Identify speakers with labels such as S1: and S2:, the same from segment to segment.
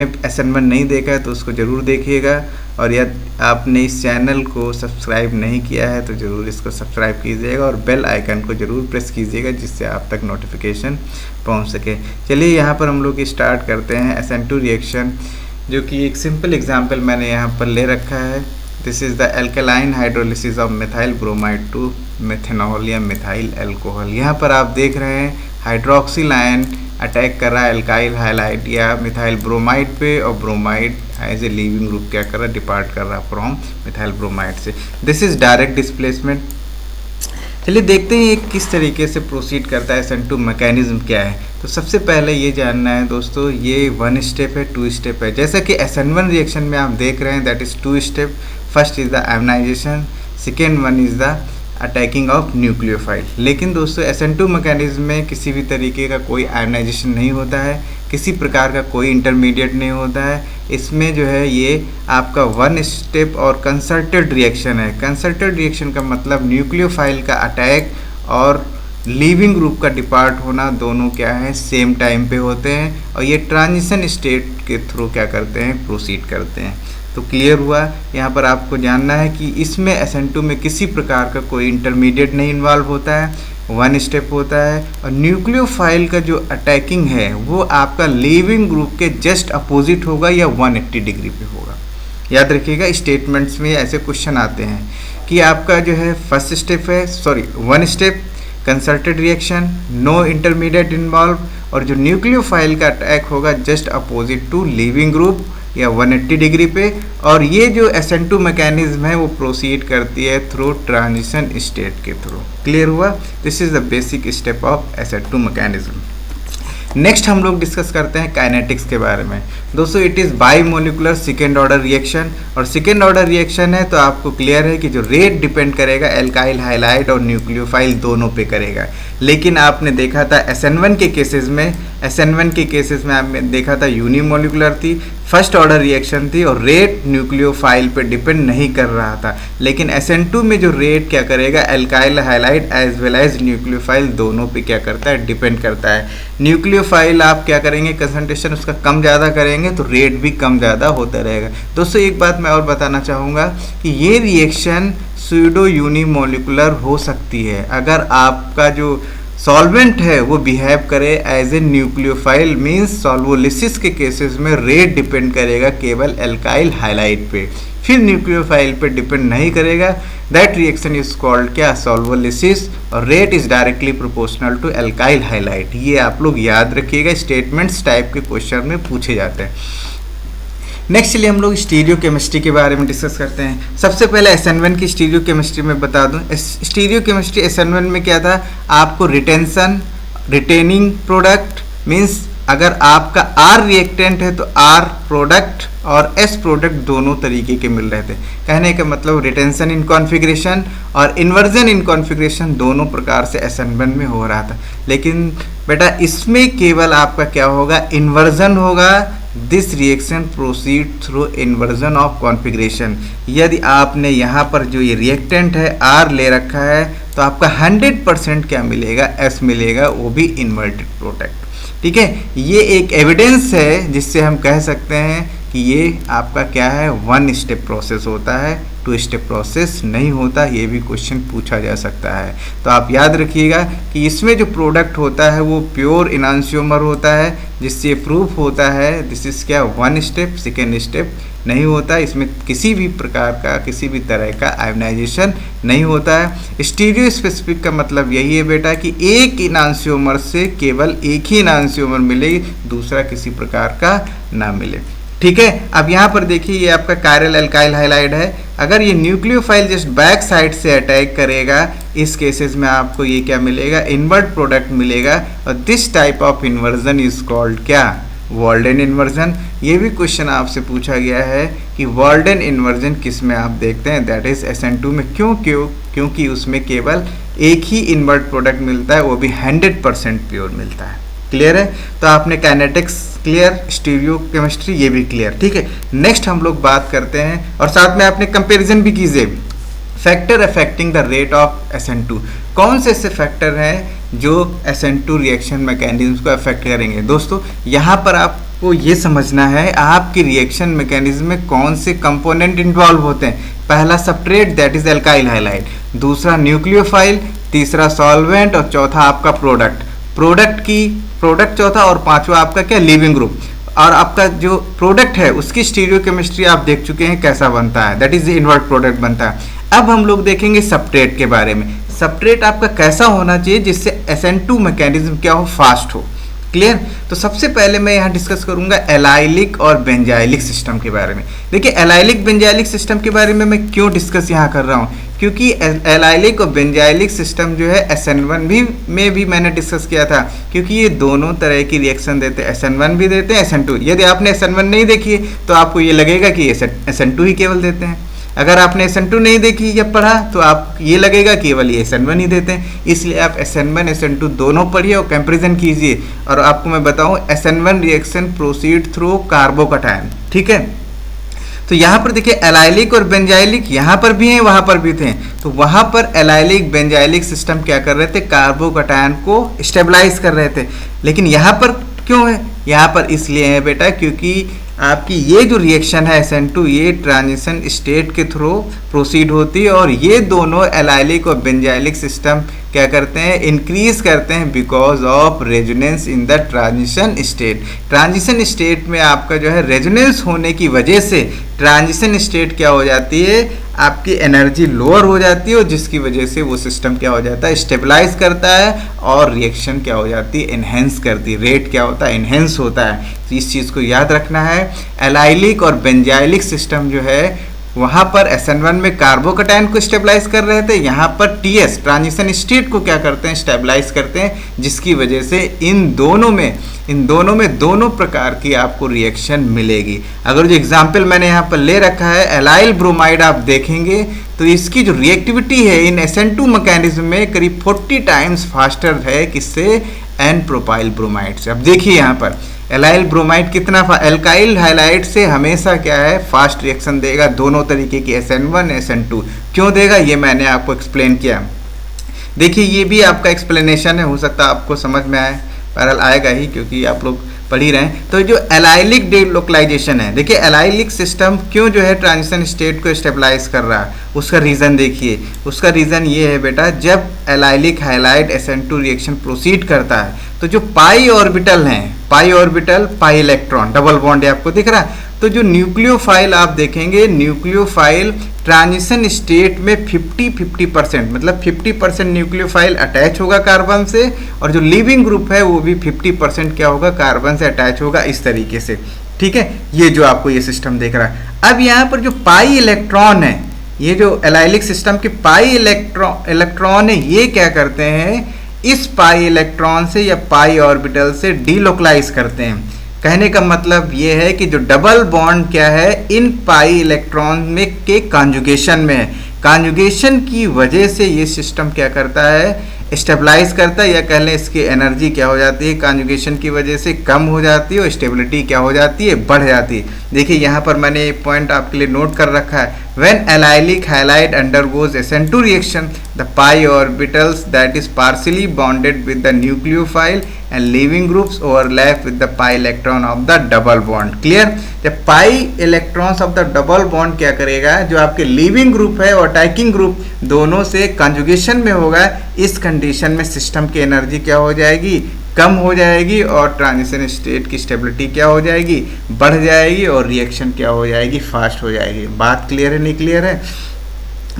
S1: SN1 नहीं देखा है तो उसको ज़रूर देखिएगा, और यदि आपने इस चैनल को सब्सक्राइब नहीं किया है तो ज़रूर इसको सब्सक्राइब कीजिएगा और बेल आइकन को ज़रूर प्रेस कीजिएगा जिससे आप तक नोटिफिकेशन पहुंच सके। चलिए यहाँ पर हम लोग स्टार्ट करते हैं SN2 रिएक्शन, जो कि एक सिंपल एग्जांपल मैंने यहाँ पर ले रखा है। This is the alkaline hydrolysis of methyl bromide to methanol या मिथाइल अल्कोहल। यहाँ पर आप देख रहे हैं हाइड्रोक्सिल आयन अटैक कर रहा है एल्काइल हाइलाइड या मिथाइल ब्रोमाइड पे, और bromide as a leaving group क्या कर रहा है, डिपार्ट कर रहा है फ्रॉम मिथाइल ब्रोमाइड से। This is direct displacement. चलिए देखते हैं ये किस तरीके से प्रोसीड करता है, SN2 मैकेनिज्म क्या है। तो सबसे पहले ये जानना है दोस्तों, ये 1 स्टेप है 2 स्टेप है। जैसा कि SN1 रिएक्शन में आप देख रहे हैं that is 2 step. First is the ionization, second one is the attacking of nucleophile. लेकिन दोस्तों SN2 मैकेनिज्म में किसी भी तरीके का कोई आयोनाइजेशन नहीं होता है, किसी प्रकार का कोई इंटरमीडिएट नहीं होता है। इसमें जो है ये आपका 1 स्टेप और कंसर्टेड रिएक्शन है। कंसर्टेड रिएक्शन का मतलब न्यूक्लियोफाइल का अटैक और लीविंग ग्रुप का डिपार्ट होना दोनों क्या है, सेम टाइम पे होते हैं, और ये ट्रांजिशन स्टेट के थ्रू क्या करते हैं, प्रोसीड करते हैं। तो क्लियर हुआ। यहाँ पर आपको जानना है कि इसमें SN2 में किसी प्रकार का कोई इंटरमीडिएट नहीं इन्वॉल्व होता है, 1 स्टेप होता है, और न्यूक्लियोफाइल का जो अटैकिंग है वो आपका लीविंग ग्रुप के जस्ट अपोजिट होगा या 180 डिग्री पे होगा। याद रखिएगा, स्टेटमेंट्स में ऐसे क्वेश्चन आते हैं कि आपका जो है फर्स्ट स्टेप है 1 step concerted reaction, no intermediate involve, और जो न्यूक्लियोफाइल का अटैक होगा just opposite to leaving group या 180 डिग्री पे, और ये जो SN2 मैकेनिज्म है वो प्रोसीड करती है थ्रू ट्रांजिशन स्टेट के थ्रू। क्लियर हुआ। This is the basic step of SN2 mechanism. Next हम लोग डिस्कस करते हैं काइनेटिक्स के बारे में। दोस्तों it is bimolecular second order reaction, और सेकेंड ऑर्डर रिएक्शन है तो आपको क्लियर है कि जो रेट डिपेंड करेगा एल्काइल हाइलाइड और न्यूक्लियोफाइल दोनों पे करेगा। लेकिन आपने देखा था SN1 के केसेस में आपने देखा था यूनिमोलिकुलर थी, फर्स्ट ऑर्डर रिएक्शन थी, और रेट न्यूक्लियोफाइल पे डिपेंड नहीं कर रहा था। लेकिन SN2 में जो रेट क्या करेगा, alkyl halide as well as nucleophile दोनों पे क्या करता है, डिपेंड करता है। न्यूक्लियोफाइल आप क्या करेंगे, कंसंट्रेशन उसका कम ज़्यादा करेंगे तो रेट भी कम ज़्यादा होता रहेगा। दोस्तों एक बात मैं और बताना चाहूँगा कि ये रिएक्शन सूडो यूनिमोलिकुलर हो सकती है अगर आपका जो सॉल्वेंट है वो बिहेव करे as a nucleophile, means solvolysis के केसेस में रेट डिपेंड करेगा केवल एल्काइल हाइलाइड पे, फिर न्यूक्लियोफाइल पे डिपेंड नहीं करेगा। दैट रिएक्शन इज कॉल्ड क्या, सॉल्वोलिसिस, और rate is directly proportional to alkyl halide. ये आप लोग याद रखिएगा, स्टेटमेंट्स टाइप के क्वेश्चन में पूछे जाते हैं। नेक्स्ट चलिए हम लोग स्टीरियो केमिस्ट्री के बारे में डिस्कस करते हैं। सबसे पहले SN1 की स्टीरियो केमिस्ट्री में बता दूं। स्टीरियो केमिस्ट्री SN1 में क्या था, आपको रिटेनिंग प्रोडक्ट, मींस अगर आपका R रिएक्टेंट है तो R प्रोडक्ट और S प्रोडक्ट दोनों तरीके के मिल रहे थे। कहने का मतलब रिटेंशन इन कॉन्फ़िगरेशन और इन्वर्जन इन कॉन्फ़िगरेशन दोनों प्रकार से SN1 में हो रहा था। लेकिन बेटा इसमें केवल आपका क्या होगा, इन्वर्जन होगा। This reaction proceed through inversion of configuration. यदि आपने यहाँ पर जो ये रिएक्टेंट है R ले रखा है तो आपका 100% क्या मिलेगा, S मिलेगा, वो भी इन्वर्टेड प्रोडक्ट। ठीक है, ये एक एविडेंस है जिससे हम कह सकते हैं कि ये आपका क्या है, 1 स्टेप प्रोसेस होता है, 2 स्टेप प्रोसेस नहीं होता। ये भी क्वेश्चन पूछा जा सकता है। तो आप याद रखिएगा कि इसमें जो प्रोडक्ट होता है वो प्योर इनांशियोमर होता है, जिससे प्रूफ होता है दिस इज क्या, 1 स्टेप, सेकेंड स्टेप नहीं होता। इसमें किसी भी प्रकार का, किसी भी तरह का आयोनाइजेशन नहीं होता है। स्टीरियो स्पेसिफिक का मतलब यही है बेटा कि एक इनांशियोमर से केवल एक ही इनांशियोमर मिले, दूसरा किसी प्रकार का ना मिले। ठीक है, अब यहाँ पर देखिए ये आपका कायरल एल्काइल हाइलाइड है। अगर ये न्यूक्लियोफाइल जस्ट बैक साइड से अटैक करेगा, इस केसेस में आपको ये क्या मिलेगा, इन्वर्ट प्रोडक्ट मिलेगा, और this type of inversion is called क्या, वॉल्डेन इन्वर्जन। ये भी क्वेश्चन आपसे पूछा गया है कि वॉल्डेन इन्वर्जन किस में आप देखते हैं, दैट इज SN2 में। क्योंकि उसमें केवल एक ही इन्वर्ट प्रोडक्ट मिलता है, वो भी 100% प्योर मिलता है। क्लियर है। तो आपने काइनेटिक्स क्लियर, स्टीरियो केमिस्ट्री ये भी क्लियर। ठीक है, नेक्स्ट हम लोग बात करते हैं और साथ में आपने कंपैरिजन भी कीजिए। Factor affecting the rate of SN2, कौन से ऐसे फैक्टर हैं जो SN2 रिएक्शन मैकेनिज्म को अफेक्ट करेंगे। दोस्तों यहाँ पर आप वो ये समझना है आपकी रिएक्शन मैकेनिज्म में कौन से कंपोनेंट इन्वॉल्व होते हैं। पहला substrate that is alkyl halide, दूसरा न्यूक्लियोफाइल, तीसरा सॉल्वेंट और चौथा आपका प्रोडक्ट चौथा, और पांचवा आपका क्या, लीविंग ग्रुप। और आपका जो प्रोडक्ट है उसकी स्टीरियोकेमिस्ट्री आप देख चुके हैं कैसा बनता है, दैट इज इनवर्ट प्रोडक्ट बनता है। अब हम लोग देखेंगे सबस्ट्रेट के बारे में। सबस्ट्रेट आपका कैसा होना चाहिए जिससे SN2 मैकेनिज्म क्या हो, फास्ट हो। क्लियर। तो सबसे पहले मैं यहाँ डिस्कस करूंगा एलाइलिक और बेंजाइलिक सिस्टम के बारे में। देखिए एलाइलिक बेंजाइलिक सिस्टम के बारे में मैं क्यों डिस्कस यहाँ कर रहा हूँ, क्योंकि एलाइलिक और बेंजाइलिक सिस्टम जो है SN1 में भी मैंने डिस्कस किया था, क्योंकि ये दोनों तरह की रिएक्शन देते हैं, SN1 भी देते हैं, SN2। यदि आपने SN1 नहीं देखी तो आपको ये लगेगा कि SN2 ही केवल देते हैं। अगर आपने SN2 नहीं देखी या पढ़ा तो आप ये लगेगा कि केवल ये SN1 ही देते हैं। इसलिए आप SN1 SN2 दोनों पढ़िए और कंपैरिजन कीजिए। और आपको मैं बताऊं SN1 reaction proceed through carbocation, ठीक है। तो यहाँ पर देखिए एलाइलिक और बेंजाइलिक यहाँ पर भी हैं, वहाँ पर भी थे। तो वहाँ पर एलाइलिक बेंजाइलिक सिस्टम क्या कर रहे थे, कार्बोकैटायन को स्टेबलाइज कर रहे थे। लेकिन यहाँ पर क्यों है, यहाँ पर इसलिए है बेटा क्योंकि आपकी ये जो रिएक्शन है SN2 ये ट्रांजिशन स्टेट के थ्रू प्रोसीड होती है, और ये दोनों एलाइलिक और बेंजाइलिक सिस्टम क्या करते हैं, इंक्रीज करते हैं because of resonance in the transition state. Transition state में आपका जो है रेजोनेंस होने की वजह से ट्रांजिशन स्टेट क्या हो जाती है, आपकी एनर्जी लोअर हो जाती है, और जिसकी वजह से वो सिस्टम क्या हो जाता है, स्टेबलाइज करता है, और रिएक्शन क्या हो जाती है, इन्हेंस करती है। रेट क्या होता है, इन्हेंस होता है। तो इस चीज़ को याद रखना है। एलाइलिक और बेंजाइलिक सिस्टम जो है वहाँ पर SN1 में कार्बोकैटायन को स्टेबलाइज कर रहे थे, यहाँ पर TS ट्रांजिशन स्टेट को क्या करते हैं, स्टेबलाइज करते हैं, जिसकी वजह से इन दोनों में दोनों प्रकार की आपको रिएक्शन मिलेगी। अगर जो एग्जाम्पल मैंने यहाँ पर ले रखा है एलाइल ब्रोमाइड, आप देखेंगे तो इसकी जो रिएक्टिविटी है इन SN2 मैकेनिज्म में करीब 40 टाइम्स फास्टर है किससे, एन प्रोपाइल ब्रोमाइड से। अब देखिए यहाँ पर एलाइल ब्रोमाइड कितना एल्काइल हाइलाइड से हमेशा क्या है, फास्ट रिएक्शन देगा, दोनों तरीके की SN1 SN2। क्यों देगा ये मैंने आपको एक्सप्लेन किया। देखिए ये भी आपका एक्सप्लेनेशन है, हो सकता है आपको समझ में आए, पैरल आएगा ही क्योंकि आप लोग पढ़ ही रहे हैं। तो जो एलाइलिक डिलोकलाइजेशन है, देखिए एलाइलिक सिस्टम क्यों जो है ट्रांजिशन स्टेट को स्टेबलाइज कर रहा है, उसका रीज़न देखिए। उसका रीज़न ये है बेटा, जब allylic halide SN2 reaction proceed करता है तो जो पाई ऑर्बिटल हैं, पाई इलेक्ट्रॉन, डबल बॉन्ड आपको दिख रहा है। तो जो न्यूक्लियोफाइल आप देखेंगे, न्यूक्लियोफाइल ट्रांजिशन स्टेट में 50% मतलब 50% न्यूक्लियोफाइल अटैच होगा कार्बन से, और जो लिविंग ग्रुप है वो भी 50% क्या होगा, कार्बन से अटैच होगा, इस तरीके से। ठीक है, ये जो आपको ये सिस्टम देख रहा है। अब यहाँ पर जो पाई इलेक्ट्रॉन है, ये जो एलाइलिक सिस्टम के पाई इलेक्ट्रॉन है, ये क्या करते हैं, इस पाई इलेक्ट्रॉन से या पाई ऑर्बिटल से डीलोकलाइज करते हैं। कहने का मतलब ये है कि जो डबल बॉन्ड क्या है, इन पाई इलेक्ट्रॉन में के कॉन्जुगेशन में है। कॉन्जुगेशन की वजह से ये सिस्टम क्या करता है, स्टेबलाइज करता है, या कह लें इसकी एनर्जी क्या हो जाती है, कॉन्जुगेशन की वजह से कम हो जाती है, और स्टेबिलिटी क्या हो जाती है, बढ़ जाती है। देखिए यहाँ पर मैंने एक पॉइंट आपके लिए नोट कर रखा है, when allylic halide undergoes SN2 reaction, the pi orbitals that is partially bonded with the nucleophile and leaving groups overlap with the pi electron of the double bond. Clear? जब pi electrons of the double bond क्या करेगा, जो आपके leaving group है और attacking group दोनों से conjugation में होगा, इस कंडीशन में सिस्टम की एनर्जी क्या हो जाएगी, कम हो जाएगी, और ट्रांजिशन स्टेट की स्टेबिलिटी क्या हो जाएगी, बढ़ जाएगी, और रिएक्शन क्या हो जाएगी, फास्ट हो जाएगी। बात क्लियर है, नहीं क्लियर है?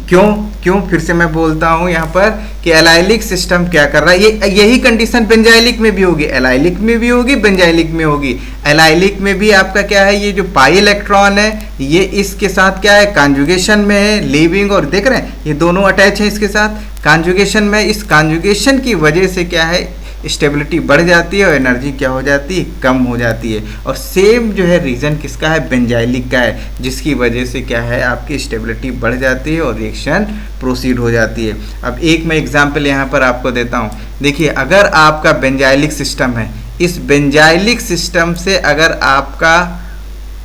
S1: क्यों फिर से मैं बोलता हूँ यहाँ पर कि एलाइलिक सिस्टम क्या कर रहा है, यही कंडीशन बेंजाइलिक में भी होगी, एलाइलिक में भी होगी, बेंजाइलिक में होगी। एलाइलिक में भी आपका क्या है, ये जो पाई इलेक्ट्रॉन है ये इसके साथ क्या है, कॉन्जुगेशन में है, लीविंग, और देख रहे हैं ये दोनों अटैच है इसके साथ कॉन्जुगेशन में। इस कॉन्जुगेशन की वजह से क्या है, स्टेबिलिटी बढ़ जाती है, और एनर्जी क्या हो जाती है, कम हो जाती है। और सेम जो है रीज़न किसका है, बेंजाइलिक का है, जिसकी वजह से क्या है, आपकी स्टेबिलिटी बढ़ जाती है और रिएक्शन प्रोसीड हो जाती है। अब एक मैं एग्जांपल यहाँ पर आपको देता हूँ। देखिए अगर आपका बेंजाइलिक सिस्टम है, इस बेंजाइलिक सिस्टम से अगर आपका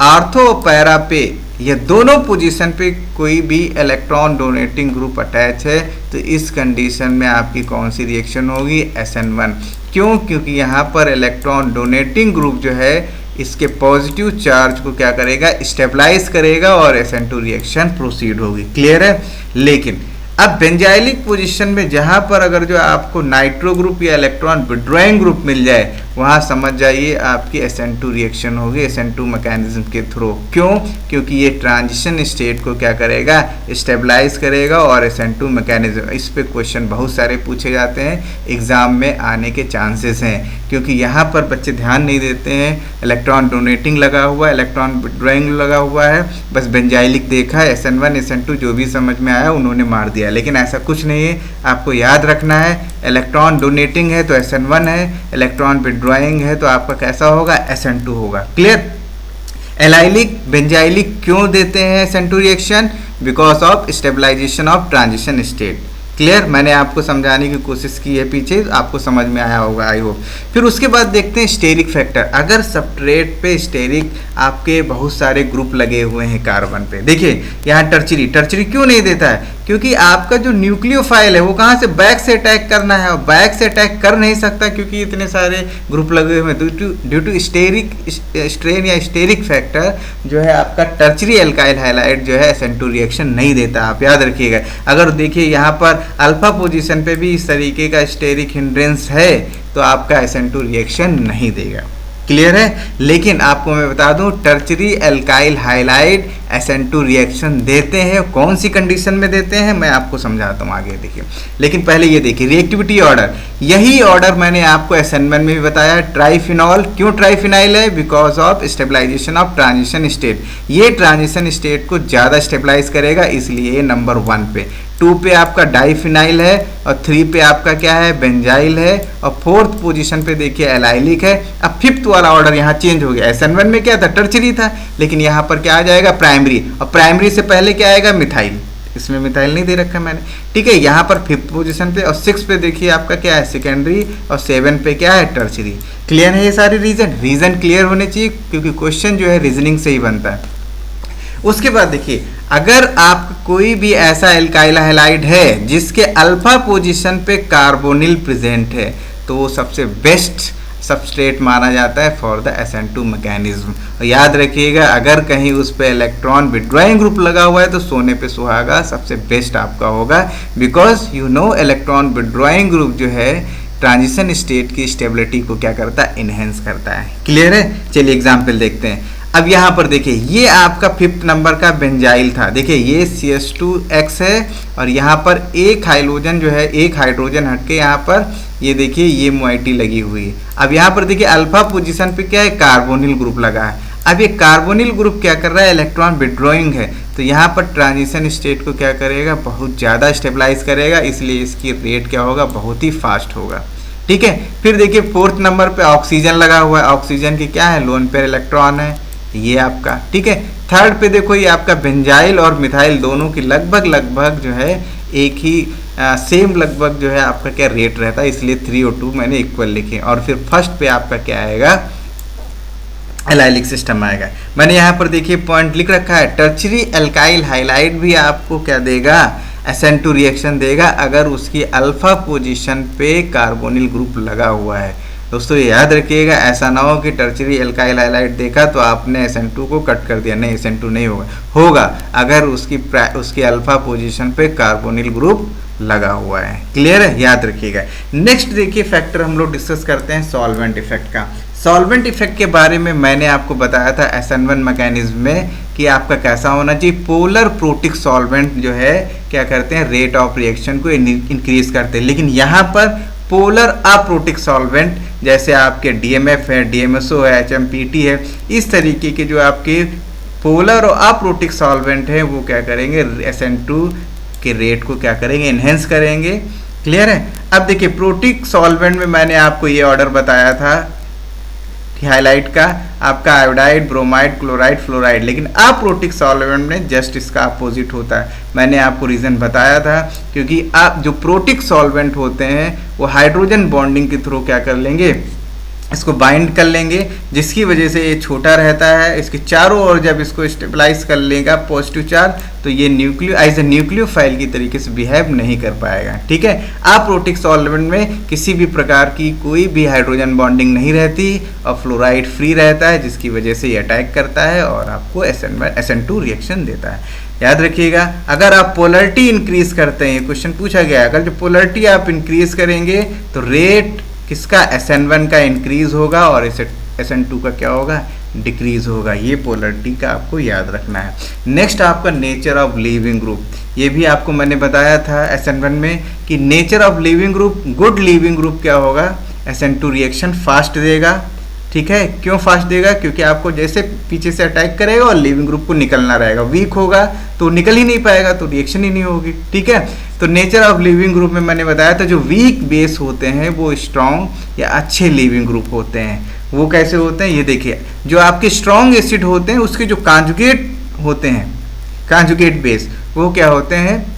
S1: आर्थो और पैरा पे ये दोनों पोजीशन पे कोई भी इलेक्ट्रॉन डोनेटिंग ग्रुप अटैच है, तो इस कंडीशन में आपकी कौन सी रिएक्शन होगी, SN1। क्यों? क्योंकि यहाँ पर इलेक्ट्रॉन डोनेटिंग ग्रुप जो है इसके पॉजिटिव चार्ज को क्या करेगा, स्टेबलाइज करेगा और SN2 रिएक्शन प्रोसीड होगी। क्लियर है। लेकिन अब बेंजाइलिक पोजीशन में जहाँ पर अगर जो आपको नाइट्रो ग्रुप या इलेक्ट्रॉन विड्रॉइंग ग्रुप मिल जाए, वहाँ समझ जाइए आपकी SN2 रिएक्शन होगी SN2 मैकेनिज्म के थ्रू। क्यों? क्योंकि ये ट्रांजिशन स्टेट को क्या करेगा, स्टेबलाइज करेगा और SN2 मैकेनिज्म। इस पे क्वेश्चन बहुत सारे पूछे जाते हैं, एग्जाम में आने के चांसेस हैं, क्योंकि यहाँ पर बच्चे ध्यान नहीं देते हैं। इलेक्ट्रॉन डोनेटिंग लगा हुआ है, इलेक्ट्रॉन विड्रॉइंग लगा हुआ है, बस बेंजाइलिक देखा है, SN1 SN2 जो भी समझ में आया उन्होंने मार दिया। लेकिन ऐसा कुछ नहीं है, आपको याद रखना है इलेक्ट्रॉन डोनेटिंग है तो SN1 है, इलेक्ट्रॉन विड्रॉइंग है तो आपका कैसा होगा, SN2 होगा। क्लियर। एलाइलिक बेंजाइलिक क्यों देते हैं SN2 reaction? Because of stabilization of transition state. Clear. मैंने आपको समझाने की कोशिश की है पीछे, आपको समझ में आया होगा आई होप। फिर उसके बाद देखते हैं स्टेरिक फैक्टर। अगर सबस्ट्रेट पे स्टेरिक आपके बहुत सारे ग्रुप लगे हुए हैं कार्बन पे, देखिए यहाँ टर्चरी क्यों नहीं देता है? क्योंकि आपका जो न्यूक्लियोफाइल है वो कहाँ से, बैक से अटैक करना है, और बैक से अटैक कर नहीं सकता क्योंकि इतने सारे ग्रुप लगे हुए हैं। ड्यू टू स्टेरिक स्ट्रेन या स्टेरिक फैक्टर जो है आपका टर्चरी एल्काइल हाइलाइड जो है SN2 रिएक्शन नहीं देता। आप याद रखिएगा। अगर देखिए यहाँ पर अल्फा पोजीशन पे भी इस तरीके का स्टेरिक हिंड्रेंस है तो आपका SN2 रिएक्शन नहीं देगा। क्लियर है। लेकिन आपको मैं बता दूं tertiary alkyl halide SN2 reaction देते हैं। कौन सी कंडीशन में देते हैं मैं आपको समझाता हूँ आगे, देखिए। लेकिन पहले ये देखिए रिएक्टिविटी ऑर्डर, यही ऑर्डर मैंने आपको SN1 में भी बताया। ट्राइफिनॉल, क्यों ट्राइफिनाइल है? Because of stabilization of transition state. ये ट्रांजिशन स्टेट को ज़्यादा स्टेबलाइज करेगा, इसलिए नंबर 1 पे। 2 पे आपका डाइफिनाइल है, और 3 पे आपका क्या है, बेंजाइल है, और 4th पोजीशन पे देखिए एलाइलिक है। अब 5th वाला ऑर्डर यहाँ चेंज हो गया। SN1 में क्या था, टर्चरी था, लेकिन यहाँ पर क्या आ जाएगा, प्राइमरी, और प्राइमरी से पहले क्या आएगा, मिथाइल। इसमें मिथाइल नहीं दे रखा मैंने, ठीक है। यहाँ पर 5th पोजीशन पे, और 6 पे देखिए आपका क्या है, सेकेंडरी, और 7 पे क्या है, टर्चरी। क्लियर है ये सारे रीजन क्लियर होने चाहिए, क्योंकि क्वेश्चन जो है रीजनिंग से ही बनता है। उसके बाद देखिए अगर आप कोई भी ऐसा एल्काइल हाइलाइड है जिसके अल्फा पोजीशन पे कार्बोनिल प्रेजेंट है, तो वो सबसे बेस्ट सबस्ट्रेट माना जाता है फॉर द SN2 मैकेनिज्म। और याद रखिएगा अगर कहीं उस पे इलेक्ट्रॉन विड्रॉइंग ग्रुप लगा हुआ है तो सोने पे सुहागा सबसे बेस्ट आपका होगा, because you know electron withdrawing group जो है ट्रांजिशन स्टेट की स्टेबिलिटी को क्या करता है, इनहेंस करता है। क्लियर है। चलिए एग्जाम्पल देखते हैं। अब यहाँ पर देखिए ये आपका 5th नंबर का बेंजाइल था। देखिए ये CH2X है, और यहाँ पर एक हाइड्रोजन जो है, एक हाइड्रोजन हटके यहाँ पर ये देखिए ये मोइटी लगी हुई है। अब यहाँ पर देखिए अल्फा पोजीशन पे क्या है, कार्बोनिल ग्रुप लगा है। अब ये कार्बोनिल ग्रुप क्या कर रहा है, इलेक्ट्रॉन विड्रॉइंग है, तो यहाँ पर ट्रांजिशन स्टेट को क्या करेगा, बहुत ज़्यादा स्टेबलाइज करेगा, इसलिए इसकी रेट क्या होगा, बहुत ही फास्ट होगा। ठीक है। फिर देखिए 4th नंबर पे ऑक्सीजन लगा हुआ है। ऑक्सीजन की क्या है, लोन पेयर इलेक्ट्रॉन है ये आपका, ठीक है। 3rd पे देखो ये आपका बेंजाइल और मिथाइल दोनों की लगभग जो है एक ही सेम लगभग जो है आपका क्या रेट रहता है, इसलिए 3 और 2 मैंने इक्वल लिखे। और फिर 1st पे आपका क्या आएगा, एलाइलिक सिस्टम आएगा। मैंने यहाँ पर देखिए पॉइंट लिख रखा है, टर्चरी एल्काइल हाइलाइड भी आपको क्या देगा, SN2 रिएक्शन देगा अगर उसकी अल्फा पोजीशन पे कार्बोनिल ग्रुप लगा हुआ है। दोस्तों याद रखिएगा, ऐसा ना हो कि टर्चरी एल्काइल हाइलाइड देखा तो आपने SN2 को कट कर दिया। नहीं, SN2 नहीं होगा अगर उसकी अल्फा पोजीशन पे कार्बोनिल ग्रुप लगा हुआ है। क्लियर है, याद रखिएगा। नेक्स्ट देखिए फैक्टर हम लोग डिस्कस करते हैं सॉल्वेंट इफेक्ट का। सॉल्वेंट इफेक्ट के बारे में मैंने आपको बताया था SN1 मैकेनिज्म में कि आपका कैसा होना चाहिए, पोलर प्रोटिक सॉल्वेंट जो है क्या करते हैं, रेट ऑफ रिएक्शन को इंक्रीज करते हैं। लेकिन यहाँ पर पोलर अप्रोटिक सॉल्वेंट जैसे आपके DMF है, DMSO है, HMPT है, इस तरीके के जो आपके पोलर और अप्रोटिक सॉल्वेंट है वो क्या करेंगे, SN2 के रेट को क्या करेंगे, इनहेंस करेंगे। क्लियर है। अब देखिए प्रोटिक सॉल्वेंट में मैंने आपको ये ऑर्डर बताया था हाइलाइट का, आपका आयोडाइड, ब्रोमाइड, क्लोराइड, फ्लोराइड। लेकिन अप्रोटिक सॉल्वेंट में जस्ट इसका अपोजिट होता है। मैंने आपको रीज़न बताया था क्योंकि आप जो प्रोटिक सॉल्वेंट होते हैं वो हाइड्रोजन बॉन्डिंग के थ्रू क्या कर लेंगे, इसको बाइंड कर लेंगे, जिसकी वजह से ये छोटा रहता है। इसके चारों ओर जब इसको स्टेबलाइज कर लेगा पॉजिटिव चार्ज, तो ये एज ए न्यूक्लियोफाइल की तरीके से बिहेव नहीं कर पाएगा। ठीक है, अप्रोटिक सॉल्वेंट में किसी भी प्रकार की कोई भी हाइड्रोजन बॉन्डिंग नहीं रहती और फ्लोराइड फ्री रहता है, जिसकी वजह से ये अटैक करता है और आपको SN2 रिएक्शन देता है। याद रखिएगा, अगर आप पोलरिटी इंक्रीज करते हैं, क्वेश्चन पूछा गया है, अगर जो पोलरिटी आप इंक्रीज करेंगे तो रेट किसका SN1 का इंक्रीज होगा और SN2 का क्या होगा, डिक्रीज होगा। ये पोलरिटी का आपको याद रखना है। नेक्स्ट आपका नेचर ऑफ लीविंग ग्रुप, ये भी आपको मैंने बताया था SN1 में कि nature of leaving group, good leaving group क्या होगा, SN2 रिएक्शन फास्ट देगा। ठीक है, क्यों फास्ट देगा, क्योंकि आपको जैसे पीछे से अटैक करेगा और लिविंग ग्रुप को निकलना रहेगा। वीक होगा तो निकल ही नहीं पाएगा, तो रिएक्शन ही नहीं होगी। ठीक है, तो नेचर ऑफ लिविंग ग्रुप में मैंने बताया था जो वीक बेस होते हैं वो स्ट्रॉन्ग या अच्छे लिविंग ग्रुप होते हैं। वो कैसे होते हैं, ये देखिए, जो आपके स्ट्रॉन्ग एसिड होते हैं उसके जो कांजुगेट होते हैं, कांजुगेट बेस, वो क्या होते हैं,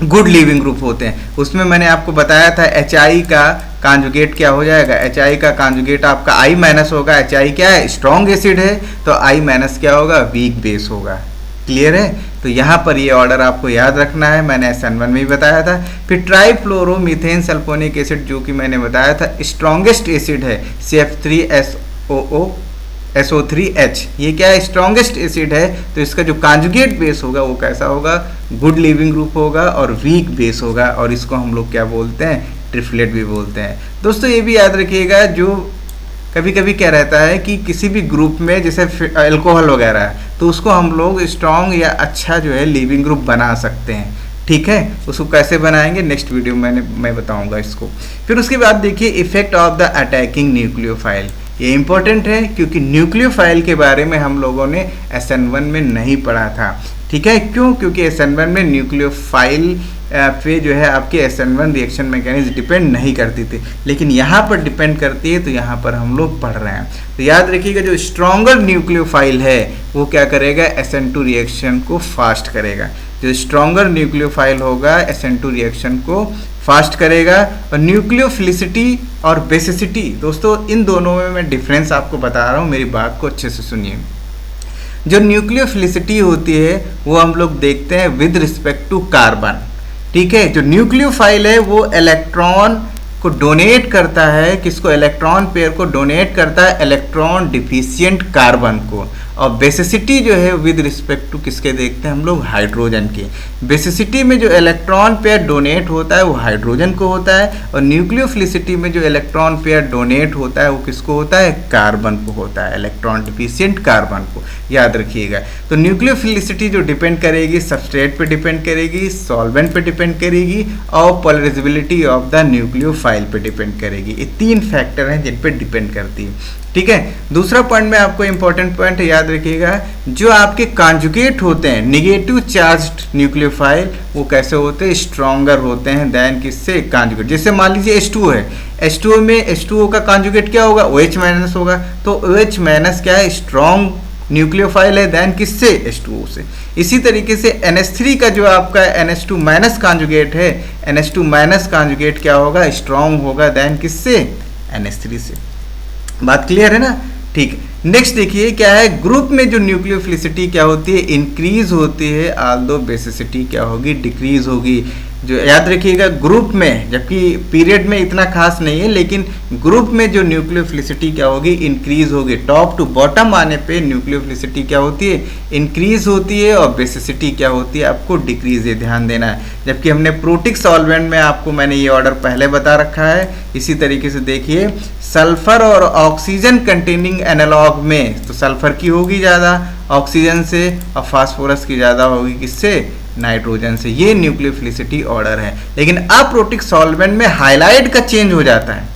S1: गुड लिविंग ग्रुप होते हैं। उसमें मैंने आपको बताया था HI का कांजुगेट क्या हो जाएगा, HI का कांजुगेट आपका I- होगा। HI क्या है, स्ट्रॉन्ग एसिड है, तो I- क्या होगा, वीक बेस होगा। क्लियर है, तो यहाँ पर ये ऑर्डर आपको याद रखना है, मैंने SN1 में ही बताया था। फिर ट्राइफ्लोरोमीथेन सल्फोनिक एसिड, जो कि मैंने बताया था स्ट्रॉन्गेस्ट एसिड है, CF3SO3H, ये क्या है, स्ट्रॉन्गेस्ट एसिड है, तो इसका जो कांजुगेट बेस होगा वो कैसा होगा, गुड लिविंग ग्रुप होगा और वीक बेस होगा, और इसको हम लोग क्या बोलते हैं, ट्रिपलेट भी बोलते हैं। दोस्तों ये भी याद रखिएगा, जो कभी कभी क्या रहता है कि किसी भी ग्रुप में जैसे अल्कोहल वगैरह है, तो उसको हम लोग स्ट्रॉन्ग या अच्छा जो है लिविंग ग्रुप बना सकते हैं। ठीक है, उसको कैसे बनाएंगे नेक्स्ट वीडियो में मैं बताऊंगा इसको। फिर उसके बाद देखिए effect of the attacking nucleophile, ये इंपॉर्टेंट है क्योंकि न्यूक्लियोफाइल के बारे में हम लोगों ने SN1 में नहीं पढ़ा था। ठीक है, क्यों, क्योंकि SN1 में न्यूक्लियोफाइल पे जो है आपके SN1 रिएक्शन मैकेनिज्म डिपेंड नहीं करती थी, लेकिन यहाँ पर डिपेंड करती है, तो यहाँ पर हम लोग पढ़ रहे हैं। तो याद रखिएगा, जो स्ट्रॉन्गर न्यूक्लियोफाइल है वो क्या करेगा, SN2 रिएक्शन को फास्ट करेगा। जो स्ट्रॉन्गर न्यूक्लियोफाइल होगा SN2 रिएक्शन को फास्ट करेगा। और न्यूक्लियोफिलिसिटी और बेसिसिटी, दोस्तों इन दोनों में मैं डिफरेंस आपको बता रहा हूँ, मेरी बात को अच्छे से सुनिए। जो न्यूक्लियोफिलिसिटी होती है वो हम लोग देखते हैं विद रिस्पेक्ट टू कार्बन। ठीक है, जो न्यूक्लियोफाइल है वो इलेक्ट्रॉन को डोनेट करता है, किसको, इलेक्ट्रॉन पेयर को डोनेट करता है इलेक्ट्रॉन डिफिशिएंट कार्बन को। और बेसिसिटी जो है विद रिस्पेक्ट टू किसके देखते हैं हम लोग, हाइड्रोजन के। बेसिसिटी में जो इलेक्ट्रॉन पेयर डोनेट होता है वो हाइड्रोजन को होता है, और न्यूक्लियोफिलिसिटी में जो इलेक्ट्रॉन पेयर डोनेट होता है वो किसको होता है, कार्बन को होता है, इलेक्ट्रॉन डिफिशिएंट कार्बन को। याद रखिएगा, तो न्यूक्लियोफिलिसिटी जो डिपेंड करेगी सबस्ट्रेट पे डिपेंड करेगी, सॉल्वेंट पे डिपेंड करेगी, और पोलराइजेबिलिटी ऑफ द न्यूक्लियोफाइल पे डिपेंड करेगी। ये 3 फैक्टर हैं जिन पे डिपेंड करती है। ठीक है, दूसरा पॉइंट में आपको इंपॉर्टेंट पॉइंट याद रखिएगा, जो आपके कांजुगेट होते हैं नेगेटिव चार्ज्ड न्यूक्लियोफाइल, वो कैसे होते हैं, स्ट्रॉन्गर होते हैं देन किससे, कांजुगेट। जैसे मान लीजिए H2 है, H2 में H2O का कांजुगेट क्या होगा, OH- होगा, तो OH- क्या है, स्ट्रॉन्ग न्यूक्लियोफाइल है देन किससे, H2O से। इसी तरीके से NH3 का जो आपका NH2- कांजुगेट है, NH2- कांजुगेट क्या होगा, स्ट्रॉन्ग होगा देन किससे, NH3 से। बात क्लियर है ना। ठीक है, नेक्स्ट देखिए क्या है, ग्रुप में जो न्यूक्लियोफिलिसिटी क्या होती है, इंक्रीज होती है, आल्दो बेसिसिटी क्या होगी, डिक्रीज होगी। जो याद रखिएगा ग्रुप में, जबकि पीरियड में इतना खास नहीं है, लेकिन ग्रुप में जो न्यूक्लियोफिलिसिटी क्या होगी, इंक्रीज होगी। टॉप टू बॉटम आने पे न्यूक्लियोफिलिसिटी क्या होती है, इंक्रीज होती है, और बेसिसिटी क्या होती है, आपको डिक्रीज है, ध्यान देना है। जबकि हमने प्रोटिक सॉल्वेंट में आपको मैंने ये ऑर्डर पहले बता रखा है। इसी तरीके से देखिए सल्फर और ऑक्सीजन कंटेनिंग एनालॉग में, तो सल्फर की होगी ज़्यादा ऑक्सीजन से, और फास्फोरस की ज़्यादा होगी किससे, नाइट्रोजन से। ये न्यूक्लियोफिलिसिटी ऑर्डर है। लेकिन अप्रोटिक सॉल्वेंट में हाइलाइट का चेंज हो जाता है,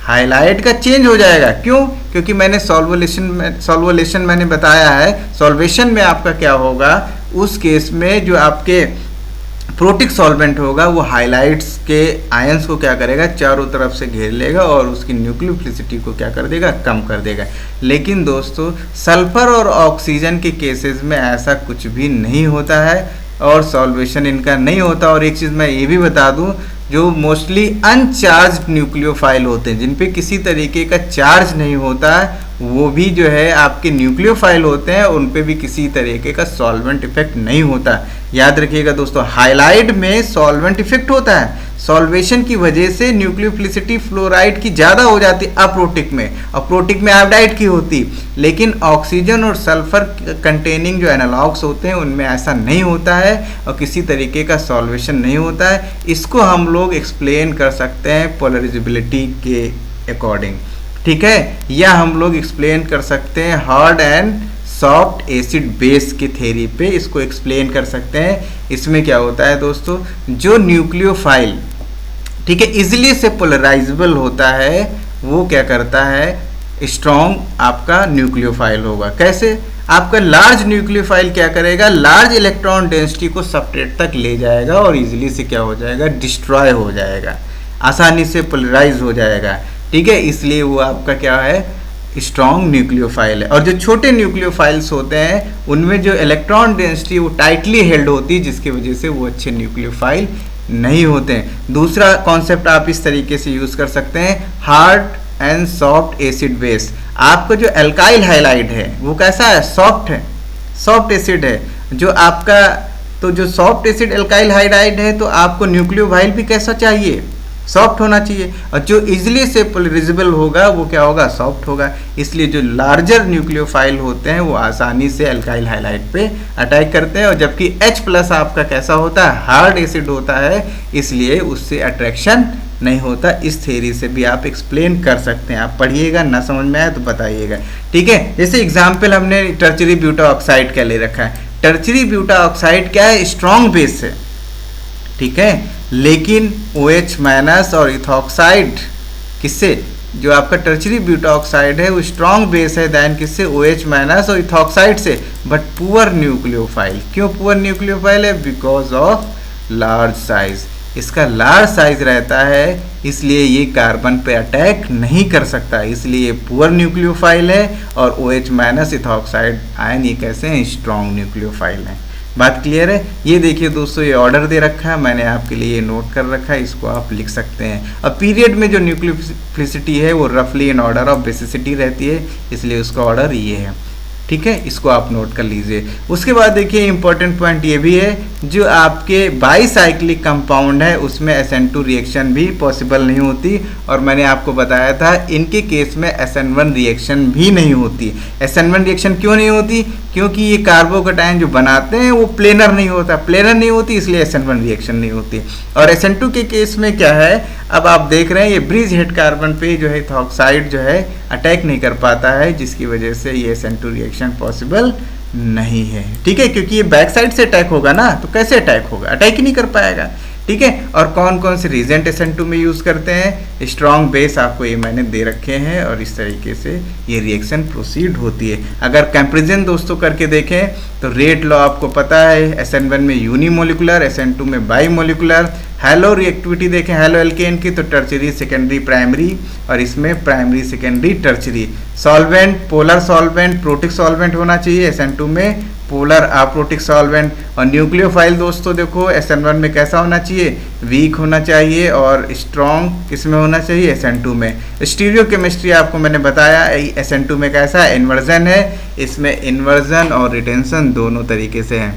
S1: हाइलाइट का चेंज हो जाएगा। क्यों, क्योंकि मैंने सॉल्वोलेशन मैंने बताया है, सॉल्वेशन में आपका क्या होगा, उस केस में जो आपके प्रोटिक सॉल्वेंट होगा वो हाइलाइट्स के आयंस को क्या करेगा, चारों तरफ से घेर लेगा और उसकी न्यूक्लियोफिलिसिटी को क्या कर देगा, कम कर देगा। लेकिन दोस्तों सल्फर और ऑक्सीजन के केसेस में ऐसा कुछ भी नहीं होता है और सॉल्वेशन इनका नहीं होता। और एक चीज़ मैं ये भी बता दूं, जो मोस्टली अनचार्ज न्यूक्लियोफाइल होते हैं, जिन पे किसी तरीके का चार्ज नहीं होता है, वो भी जो है आपके न्यूक्लियोफाइल होते हैं, उन पे भी किसी तरीके का सॉल्वेंट इफेक्ट नहीं होता। याद रखिएगा दोस्तों, हाइलाइड में सॉल्वेंट इफेक्ट होता है, सॉल्वेशन की वजह से न्यूक्लियोफिलिसिटी फ्लोराइड की ज़्यादा हो जाती है अप्रोटिक में, और प्रोटिक में आयोडाइड की होती। लेकिन ऑक्सीजन और सल्फर कंटेनिंग जो एनालॉग्स होते हैं उनमें ऐसा नहीं होता है और किसी तरीके का सॉल्वेशन नहीं होता है। इसको हम लोग एक्सप्लेन कर सकते हैं पोलराइजेबिलिटी के अकॉर्डिंग, ठीक है, या हम लोग एक्सप्लेन कर सकते हैं hard and soft acid base की थ्योरी पे इसको एक्सप्लेन कर सकते हैं। इसमें क्या होता है दोस्तों, जो न्यूक्लियोफाइल, ठीक है, इजीली से पोलराइजेबल होता है, वो क्या करता है, स्ट्रॉन्ग आपका न्यूक्लियोफाइल होगा। कैसे? आपका लार्ज न्यूक्लियोफाइल क्या करेगा, लार्ज इलेक्ट्रॉन डेंसिटी को सबस्ट्रेट तक ले जाएगा और इजीली से क्या हो जाएगा, डिस्ट्रॉय हो जाएगा, आसानी से पोलराइज हो जाएगा, ठीक है, इसलिए वो आपका क्या है, स्ट्रॉन्ग न्यूक्लियोफाइल है। और जो छोटे न्यूक्लियोफाइल्स होते हैं उनमें जो इलेक्ट्रॉन डेंसिटी वो टाइटली हेल्ड होती है, जिसकी वजह से वो अच्छे न्यूक्लियोफाइल नहीं होते हैं। दूसरा कॉन्सेप्ट आप इस तरीके से यूज कर सकते हैं, hard and soft acid base. आपका जो एल्काइल हाइलाइड है वो कैसा है, सॉफ्ट है, सॉफ्ट एसिड है। जो आपका तो जो सॉफ्ट एसिड एल्काइल हाइलाइड है, तो आपको न्यूक्लियोफाइल भी कैसा चाहिए, सॉफ्ट होना चाहिए। और जो इजीली से पोलराइजेबल होगा वो क्या होगा, सॉफ्ट होगा। इसलिए जो लार्जर न्यूक्लियोफाइल होते हैं वो आसानी से अल्काइल हाइलाइड पे अटैक करते हैं, और जबकि H+ आपका कैसा होता है, हार्ड एसिड होता है, इसलिए उससे अट्रैक्शन नहीं होता। इस थ्योरी से भी आप एक्सप्लेन कर सकते हैं। आप पढ़िएगा, ना समझ में आए तो बताइएगा, ठीक है। जैसे एग्जाम्पल हमने टर्चरी ब्यूटा ऑक्साइड का ले रखा है। टर्चरी ब्यूटा ऑक्साइड क्या है, स्ट्रॉन्ग बेस है, ठीक है, लेकिन OH- और इथॉक्साइड किससे, जो आपका टर्चरी ब्यूटा ऑक्साइड है वो स्ट्रॉन्ग बेस है दैन किससे, OH- और इथॉक्साइड से, बट पुअर न्यूक्लियोफाइल। क्यों पुअर न्यूक्लियोफाइल है, बिकॉज ऑफ लार्ज साइज। इसका लार्ज साइज रहता है, इसलिए ये कार्बन पे अटैक नहीं कर सकता, इसलिए ये पुअर न्यूक्लियोफाइल है। और OH- इथॉक्साइड आयन ये कैसे हैं, स्ट्रॉन्ग न्यूक्लियोफाइल हैं। बात क्लियर है। ये देखिए दोस्तों, ये ऑर्डर दे रखा है मैंने आपके लिए, ये नोट कर रखा है, इसको आप लिख सकते हैं। और पीरियड में जो न्यूक्लियोफिलिसिटी है वो रफली इन ऑर्डर ऑफ बेसिसिटी रहती है, इसलिए उसका ऑर्डर ये है, ठीक है, इसको आप नोट कर लीजिए। उसके बाद देखिए इंपॉर्टेंट पॉइंट ये भी है, जो आपके बाईसाइक्लिक कंपाउंड है उसमें SN2 रिएक्शन भी पॉसिबल नहीं होती, और मैंने आपको बताया था इनके केस में SN1 रिएक्शन भी नहीं होती। SN1 रिएक्शन क्यों नहीं होती, क्योंकि ये कार्बोकैटायन जो बनाते हैं वो प्लेनर नहीं होता, प्लेनर नहीं होती, इसलिए SN1 रिएक्शन नहीं होती। और SN2 के केस में क्या है, अब आप देख रहे हैं ये ब्रिज हेड कार्बन पे जो है इथॉक्साइड जो है अटैक नहीं कर पाता है, जिसकी वजह से ये SN2 रिएक्शन पॉसिबल नहीं है, ठीक है, क्योंकि ये बैक साइड से अटैक होगा ना, तो कैसे अटैक होगा, अटैक ही नहीं कर पाएगा, ठीक है। और कौन कौन से रीजेंट SN2 में यूज़ करते हैं, स्ट्रॉन्ग बेस आपको ये मैंने दे रखे हैं, और इस तरीके से ये रिएक्शन प्रोसीड होती है। अगर कंपेरिजन दोस्तों करके देखें तो रेट लॉ आपको पता है, SN1 में यूनिमोलिकुलर, SN2 में बाईमोलिकुलर। हैलो रिएक्टिविटी देखें हैलो एल्केन की, तो टर्चरी सेकेंडरी प्राइमरी, और इसमें primary secondary tertiary. Solvent, polar solvent, protic solvent होना चाहिए, SN2 में पोलर अप्रोटिक सॉल्वेंट। और न्यूक्लियोफाइल दोस्तों देखो SN1 में कैसा होना चाहिए, वीक होना चाहिए, और स्ट्रॉन्ग इसमें होना चाहिए SN2 में। स्टीरियो केमिस्ट्री आपको मैंने बताया, SN2 में कैसा है, इन्वर्जन है, इसमें इन्वर्जन और रिटेंशन दोनों तरीके से हैं।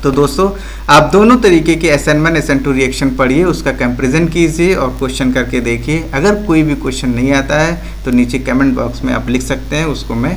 S1: तो दोस्तों आप दोनों तरीके के SN1 SN2 रिएक्शन पढ़िए, उसका कंपैरिजन कीजिए और क्वेश्चन करके देखिए। अगर कोई भी क्वेश्चन नहीं आता है तो नीचे कमेंट बॉक्स में आप लिख सकते हैं, उसको मैं